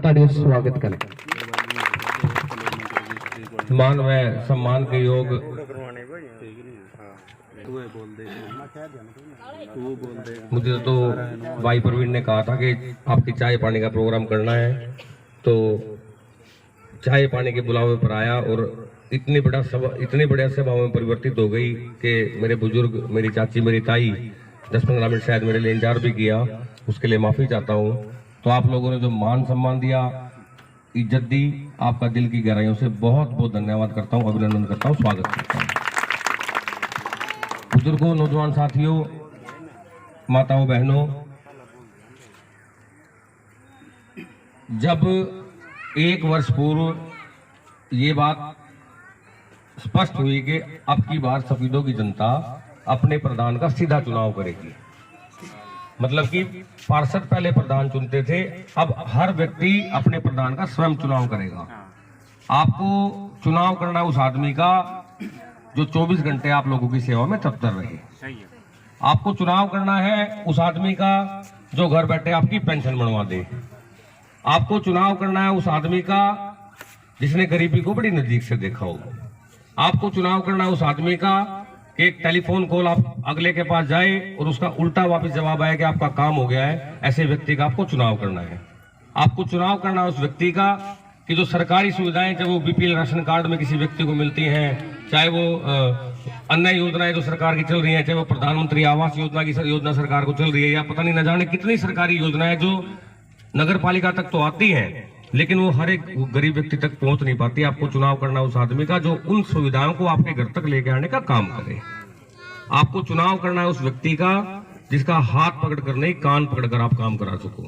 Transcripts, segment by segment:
तालियों से स्वागत करें। मान व सम्मान के योग मुझे तो भाई प्रवीण ने कहा था कि आपकी चाय पानी का प्रोग्राम करना है, तो चाय पानी के बुलावे पर आया और इतनी बड़ा सभा में परिवर्तित हो गई कि मेरे बुजुर्ग, मेरी चाची, मेरी ताई 10-15 मिनट शायद मेरे लिए इंतजार भी किया, उसके लिए माफी चाहता हूँ। तो आप लोगों ने जो मान सम्मान दिया, इज्जत दी, आपका दिल की गहराइयों से बहुत बहुत धन्यवाद करता हूँ, अभिनंदन करता हूँ, स्वागत करता हूँ। बुजुर्गों, नौजवान साथियों, माताओं, बहनों, जब 1 वर्ष पूर्व ये बात स्पष्ट हुई कि अब की बार सफीदों की जनता अपने प्रधान का सीधा चुनाव करेगी, मतलब कि पार्षद पहले प्रधान चुनते थे, अब हर व्यक्ति अपने प्रधान का स्वयं चुनाव करेगा। आपको चुनाव करना उस आदमी का जो 24 घंटे आप लोगों की सेवा में तत्पर रहे। आपको चुनाव करना है उस आदमी का जो घर बैठे आपकी पेंशन बनवा दे। आपको चुनाव करना है उस आदमी का जिसने गरीबी को बड़ी नजदीक से देखा हो। आपको चुनाव करना है उस आदमी का कि एक टेलीफोन कॉल आप अगले के पास जाए और उसका उल्टा वापस जवाब आए कि आपका काम हो गया है। ऐसे व्यक्ति का आपको चुनाव करना है। आपको चुनाव करना है उस व्यक्ति का कि जो सरकारी सुविधाएं जब वो बीपीएल राशन कार्ड में किसी व्यक्ति को मिलती हैं, चाहे वो अन्य योजनाएं जो सरकार की चल रही हैं, चाहे वो प्रधानमंत्री आवास योजना की योजना सरकार को चल रही है, या पता नहीं न जाने कितनी सरकारी योजनाएं जो नगर पालिका तक तो आती हैं लेकिन वो हर एक गरीब व्यक्ति तक पहुंच नहीं पाती। आपको चुनाव करना उस आदमी का जो उन सुविधाओं को आपके घर तक लेके आने का काम करे। आपको चुनाव करना है उस व्यक्ति का जिसका हाथ पकड़ कर नहीं, कान पकड़ कर आप काम करा सको।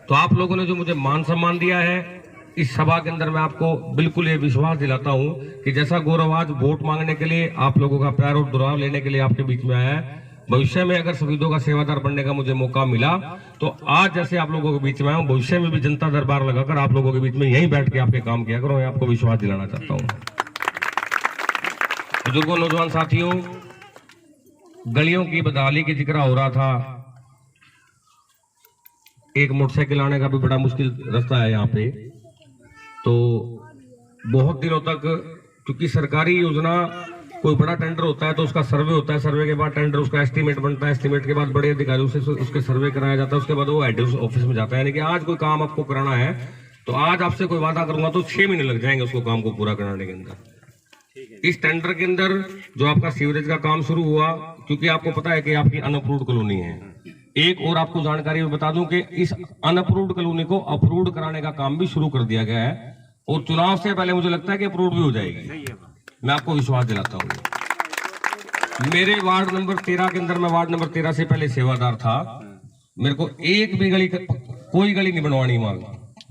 तो आप लोगों ने जो मुझे मान सम्मान दिया है इस सभा के अंदर, मैं आपको बिल्कुल ये विश्वास दिलाता हूं कि जैसा गौरव आज वोट मांगने के लिए, आप लोगों का प्यार और दुलार लेने के लिए आपके बीच में आया है, भविष्य में अगर सफीदों का सेवादार बनने का मुझे मौका मिला तो आज जैसे आप लोगों के बीच में आया हूं, भविष्य में भी जनता दरबार लगाकर आप लोगों के बीच में यहीं बैठ के आपके काम किया करो। मैं आपको विश्वास दिलाना चाहता हूं। बुजुर्गों, नौजवान साथियों, गलियों की बदहाली की जिक्र हो रहा था। एक मोटरसाइकिल आने का भी बड़ा मुश्किल रास्ता है यहाँ पे। तो बहुत दिनों तक, क्योंकि सरकारी योजना कोई बड़ा टेंडर होता है तो उसका सर्वे होता है, सर्वे के बाद टेंडर, उसका एस्टीमेट बनता है, एस्टीमेट के बाद बड़े अधिकारियों से उसके सर्वे कराया जाता है, उसके बाद वो हेड ऑफिस में जाता है। यानी कि आज कोई काम आपको कराना है तो आज आपसे कोई वादा करूंगा तो 6 महीने लग जाएंगे उसको काम को पूरा कराने के अंदर। इस टेंडर के अंदर जो आपका सीवरेज का काम शुरू हुआ, क्योंकि आपको पता है कि आपकी अनअप्रूव्ड कॉलोनी है। एक और आपको जानकारी में बता दूं कि इस अनअप्रूव्ड कॉलोनी को अप्रूव्ड कराने का काम भी शुरू कर दिया गया है और चुनाव से पहले मुझे लगता है कि अप्रूव्ड भी हो जाएगी। मैं आपको विश्वास दिलाता हूँ। मेरे वार्ड नंबर 13 के अंदर, मैं वार्ड नंबर 13 से पहले सेवादार था, मेरे को एक भी कोई गली नहीं बनवानी मांग,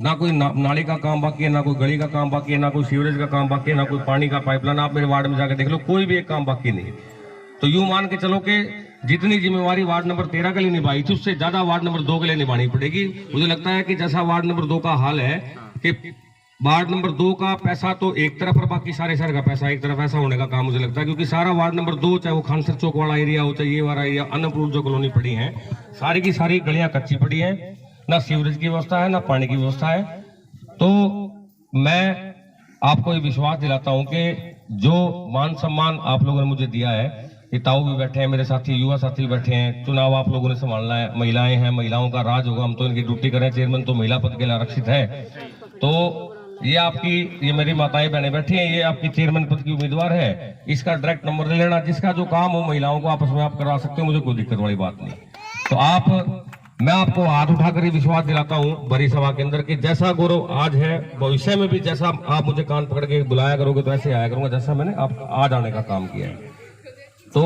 ना कोई नाली का काम बाकी है, ना कोई गली का काम बाकी है, ना कोई सीवरेज का काम बाकी है, ना कोई पानी का पाइपलाइन। आप मेरे वार्ड में जाकर देख लो, कोई भी एक काम बाकी नहीं। तो यूं मान के चलो कि जितनी जिम्मेवारी वार्ड नंबर 13 के लिए निभाई थी उससे ज्यादा वार्ड नंबर 2 के लिए निभानी पड़ेगी। मुझे लगता है कि जैसा वार्ड नंबर 2 का हाल है कि वार्ड नंबर 2 का पैसा तो एक तरफ और बाकी सारे शहर का पैसा एक तरफ, ऐसा होने का काम मुझे लगता है। क्योंकि सारा वार्ड नंबर 2, चाहे वो खानसर चौक वाला एरिया हो, चाहे ये वाला एरिया, अनअप्रूव्ड जो कॉलोनी पड़ी है, सारी की सारी गलियां कच्ची पड़ी है, ना सीवरेज की व्यवस्था है, ना पानी की व्यवस्था है। तो मैं आपको ये विश्वास दिलाता हूं कि जो मान सम्मान आप लोगों ने मुझे दिया है, ये ताऊ भी बैठे हैं, मेरे साथी युवा साथी भी बैठे हैं, चुनाव आप लोगों ने संभालना है, महिलाएं हैं, महिलाओं का राज होगा, हम तो इनकी ड्यूटी करें, चेयरमैन तो महिला पद के लिए आरक्षित है। तो ये मेरी माताएं बहनें बैठी हैं, ये आपकी चेयरमैन पद की उम्मीदवार है, इसका डायरेक्ट नंबर ले लेना। जिसका जो काम हो महिलाओं को आपस में आप करवा सकते हो, मुझे कोई दिक्कत वाली बात नहीं। तो मैं आपको हाथ उठाकर ही विश्वास दिलाता हूं बड़ी सभा के अंदर कि जैसा गौरव आज है, भविष्य में भी जैसा आप मुझे कान पकड़ के बुलाया करोगे तो ऐसे आया करूंगा जैसा मैंने आप आज आने का काम किया है। तो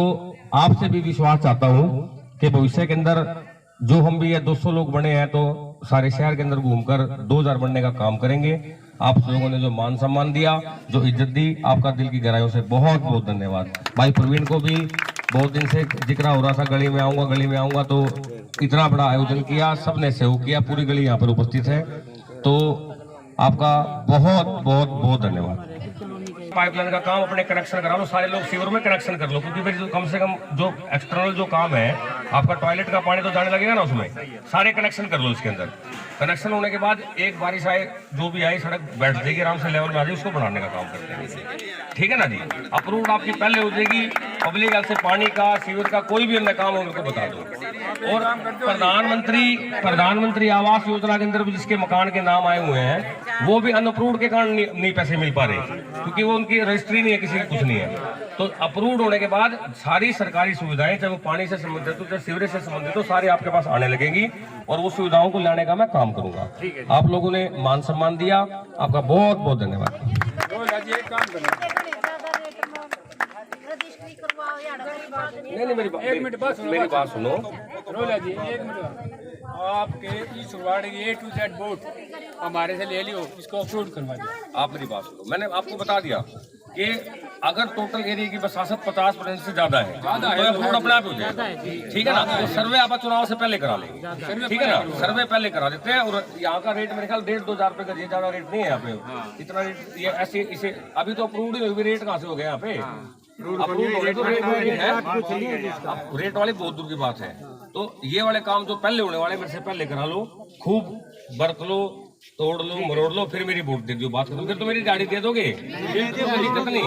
आपसे भी विश्वास चाहता हूं कि भविष्य के अंदर जो हम भी 200 लोग बने हैं तो सारे शहर के अंदर घूमकर 2000 बनने का काम करेंगे। आप लोगों ने जो मान सम्मान दिया, जो इज्जत दी, आपका दिल की गहराइयों से बहुत बहुत धन्यवाद। भाई प्रवीण को भी बहुत दिन से जिक्र हो रहा था गली में आऊंगा, तो इतना बड़ा आयोजन किया, सबने सहयोग किया, पूरी गली यहाँ पर उपस्थित है। तो आपका बहुत बहुत बहुत धन्यवाद। पाइपलाइन का काम अपने कनेक्शन करा लो, सारे लोग सीवर में कनेक्शन कर लो, क्योंकि फिर कम से कम जो एक्सटर्नल जो काम है आपका टॉयलेट का पानी तो जाने लगेगा ना, उसमें सारे कनेक्शन कर लो इसके अंदर। कनेक्शन होने के बाद एक बारिश आए जो भी आए सड़क बैठ जाएगी आराम से, लेवल में आ जाएगी, उसको बढ़ाने का काम करते हैं। ठीक है ना जी, अप्रूव्ड आपकी पहले हो जाएगी। पब्लिक हेल्थ से पानी का, सीवर का कोई भी अन्य काम हो उनको बता दो। और प्रधानमंत्री आवास योजना के अंदर भी जिसके मकान के नाम आए हुए हैं वो भी अनअप्रूव्ड के कारण नहीं पैसे मिल पा रहे, क्योंकि वो उनकी रजिस्ट्री नहीं है, किसी की कुछ नहीं है। तो अप्रूव्ड होने के बाद सारी सरकारी सुविधाएं, चाहे वो पानी से संबंधित हो, चाहे सीवरेज से संबंधित हो, सारी आपके पास आने लगेंगी और वो सुविधाओं को लाने का मैं काम करूंगा। आप लोगों ने मान सम्मान दिया, आपका बहुत बहुत धन्यवाद। नहीं, मेरी बात सुनो। रोला जी, एक मिनट, आपके इस वार्ड की A to Z वोट हमारे से ले लियो, इसको अप्रूव करवा दो। आप मेरी बात सुनो, मैंने आपको बता दिया कि अगर टोटल एरिया की वसासत 50% से ज्यादा है तो अप्रूव अपने आप हो जाएगा। ठीक है ना, तो सर्वे आप चुनाव से पहले करा लेंगे। ठीक है ना, सर्वे पहले करा देते हैं। और यहाँ का रेट मेरे ख्याल 1,500-2,000 रुपए का, ज्यादा रेट नहीं है यहाँ पे। इतना रेट ये ऐसे इसे अभी तो अप्रूव्ड ही हुई, रेट कहाँ से हो गया यहाँ पे? अप्रूव्ड हो गए तो रेट है, रेट वाली बहुत दूर की बात है। तो ये वाले काम जो पहले होने वाले मेरे से पहले करा लो, खूब बरत लो, तोड़ लो, मरोड़ लो, फिर मेरी वोट दे दो। बात करो, फिर तो मेरी गाड़ी दे दोगे, दिक्कत नहीं।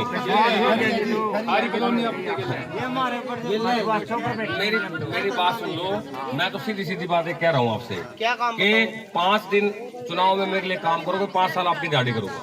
मेरी बात सुन लो, मैं तो सीधी सीधी बात कह रहा हूँ आपसे कि 5 दिन चुनाव में मेरे लिए काम करोगे, 5 साल आपकी गाड़ी करूंगा।